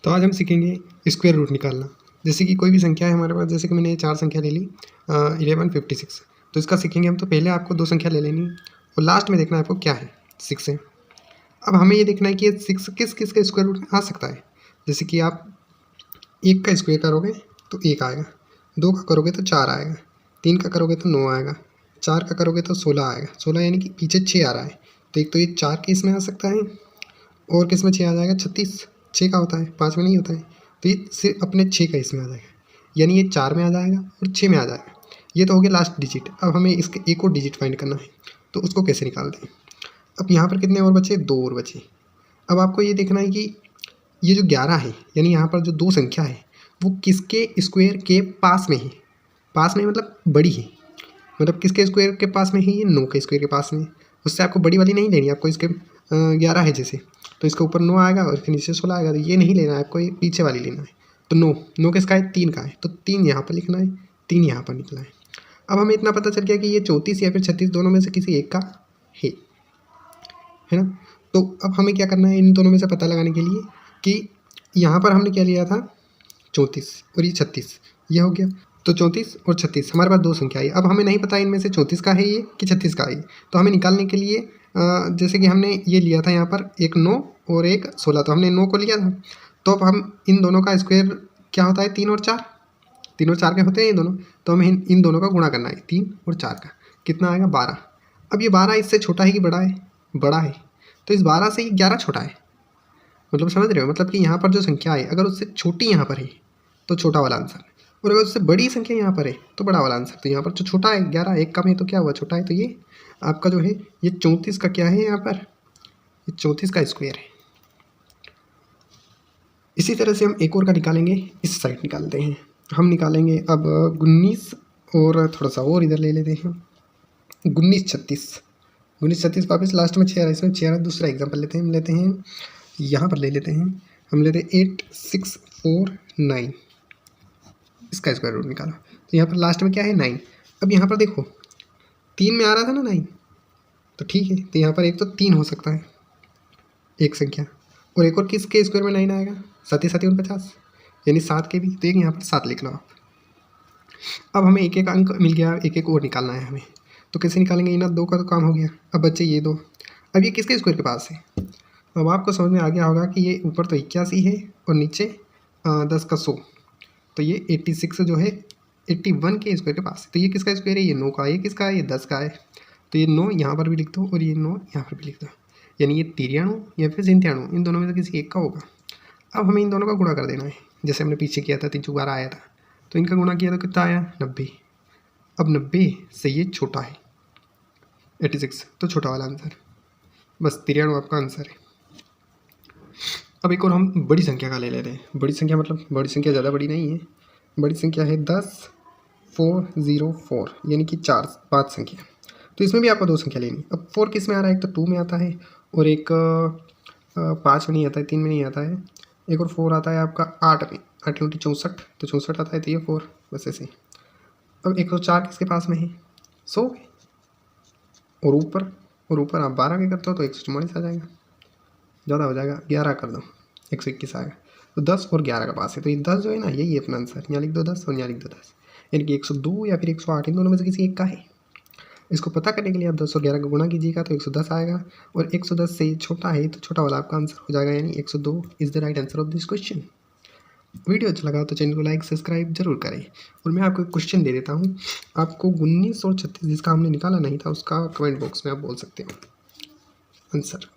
तो आज हम सीखेंगे स्क्वायर रूट निकालना। जैसे कि कोई भी संख्या है हमारे पास, जैसे कि मैंने ये 4 संख्या ले ली 1156, तो इसका सीखेंगे हम। तो पहले आपको 2 संख्या ले लेनी और लास्ट में देखना है आपको क्या है, 6 है। अब हमें ये देखना है कि ये 6 किस किस का स्क्वायर रूट में आ सकता है। जैसे कि आप 1 का स्क्वायर करोगे तो 1 आएगा, 2 का करोगे तो 4 आएगा, 3 का करोगे तो 9 आएगा, 4 का करोगे तो 16 आएगा। 16 यानी कि पीछे 6 आ रहा है, तो एक तो ये 4 के इसमें आ सकता है और किस में 6 आ जाएगा, 36 6 का होता है, 5 में नहीं होता है। तो ये सिर्फ अपने 6 का इसमें आ जाएगा, यानी ये 4 में आ जाएगा और 6 में आ जाएगा। ये तो हो गया लास्ट डिजिट। अब हमें इसके एक और डिजिट फाइंड करना है, तो उसको कैसे निकालते हैं। अब यहाँ पर कितने और बचे, 2 और बचे। अब आपको ये देखना है कि ये जो 11 है, यानी यहाँ पर जो 2 संख्या है वो किसके स्क्वायर के पास में है। पास में मतलब बड़ी है, मतलब किसके स्क्वायर के पास में है, ये 9 के स्क्वायर के पास में। उससे आपको बड़ी वाली नहीं लेनी, आपको इसके 11 है जैसे, तो इसके ऊपर 9 आएगा और इसके नीचे 16 आएगा, तो ये नहीं लेना है आपको, ये पीछे वाली लेना है। तो 9 किसका है, 3 का है, तो 3 यहाँ पर लिखना है, 3 यहाँ पर निकला है। अब हमें इतना पता चल गया कि ये 34 या फिर 36 दोनों में से किसी एक का है ना। तो अब हमें क्या करना है इन दोनों में से पता लगाने के लिए कि यहाँ पर हमने क्या लिया था, 34 और ये 36, ये हो गया। तो 34 और 36 हमारे पास 2 संख्या है। अब हमें नहीं पता इनमें से 34 का है ये कि 36 का है, तो हमें निकालने के लिए जैसे कि हमने ये लिया था यहाँ पर एक 9 और एक 16, तो हमने 9 को लिया था। तो अब हम इन दोनों का स्क्वायर क्या होता है, 3 और 4, 3 और 4 के होते हैं ये दोनों, तो हमें इन दोनों का गुणा करना है, 3 और 4 का कितना आएगा, 12। अब ये 12 इससे छोटा है कि बड़ा है, बड़ा है, तो इस 12 से ये 11 छोटा है। मतलब समझ रहे हो, मतलब कि यहाँ पर जो संख्या है अगर उससे छोटी यहाँ पर है तो छोटा वाला आंसर, और अगर उससे बड़ी संख्या यहाँ पर है तो बड़ा वाला आंसर। तो यहाँ पर जो छोटा है 11, एक कम है तो क्या हुआ, छोटा है, तो ये आपका जो है ये 34 का क्या है, यहाँ पर ये 34 का स्क्वायर है। इसी तरह से हम एक और का निकालेंगे, इस साइड निकालते हैं। हम निकालेंगे अब 19 और थोड़ा सा और इधर ले लेते हैं, 19 36 वापस लास्ट में 6 आ रहा है, इसमें 6 आ रहा है। दूसरा एग्जाम्पल लेते हैं, हम लेते हैं यहाँ पर ले लेते हैं, हम लेते हैं 8 6 4 9, इसका स्क्वायर रूट निकालो। तो यहाँ पर लास्ट में क्या है, 9। अब यहाँ पर देखो 3 में आ रहा था ना 9, तो ठीक है, तो यहाँ पर एक तो 3 हो सकता है एक संख्या, और एक और किसके स्क्वायर में 9 आएगा, 7 7 49, यानी 7 के भी, तो एक यहाँ पर 7 लिख लो आप। अब हमें एक एक अंक मिल गया, एक एक और निकालना है हमें, तो कैसे निकालेंगे, इन 2 का तो काम हो गया। अब बच्चे ये 2, अब ये किसके स्क्वायर के पास है। अब आपको समझ में आ गया होगा कि ये ऊपर तो 81 है और नीचे 10 का 100, तो ये 86 जो है 81 के स्क्वायर के पास है। तो ये किसका स्क्वायर है, ये 9 का, ये किसका है, ये 10 का है। तो ये 9 यहाँ पर भी लिख दो और ये 9 यहाँ पर भी लिख दो, यानी ये 93 या फिर 97, इन दोनों में से किसी एक का होगा। अब हमें इन दोनों का गुणा कर देना है, जैसे हमने पीछे किया था, 3 4 12 आया था, तो इनका गुणा किया तो कितना आया, 90। अब 90 से ये छोटा है 86, तो छोटा वाला आंसर, बस 93 आपका आंसर है। अब एक और हम बड़ी संख्या का ले लेते हैं। बड़ी संख्या मतलब बड़ी संख्या ज़्यादा बड़ी नहीं है, बड़ी संख्या है 10 404, यानी कि 5 संख्या। तो इसमें भी आपको 2 संख्या लेनी। अब 4 किस में आ रहा है, एक तो 2 में आता है और एक 5 में नहीं आता है, 3 में नहीं आता है, एक और 4 आता है आपका 8 में, 8 × 64, तो 64 आता है, तो ये 4, बस ऐसे। अब 104 किसके पास में है, 100, और ऊपर आप 12 के करते हो तो 144 आ जाएगा, ज़्यादा हो जाएगा, 11 कर दो 121 आएगा। तो 10 और 11 का पास है, तो ये 10 जो है ना, यही अपना आंसर। यहाँ लिख दो 10 और यहाँ लिख दो 10, यानी कि 102 या फिर 108, इन दोनों में से किसी एक का है। इसको पता करने के लिए आप 10 और 11 का गुणा कीजिएगा तो 110 आएगा, और 110 से छोटा है तो छोटा वाला आपका आंसर हो जाएगा, यानी 102 is the right answer of this question. Video अच्छा लगा तो चैनल को लाइक सब्सक्राइब जरूर करें। और मैं आपको एक क्वेश्चन दे देता हूँ, आपको 19 और 36 जिसका हमने निकाला नहीं था उसका कमेंट बॉक्स में आप बोल सकते हो आंसर।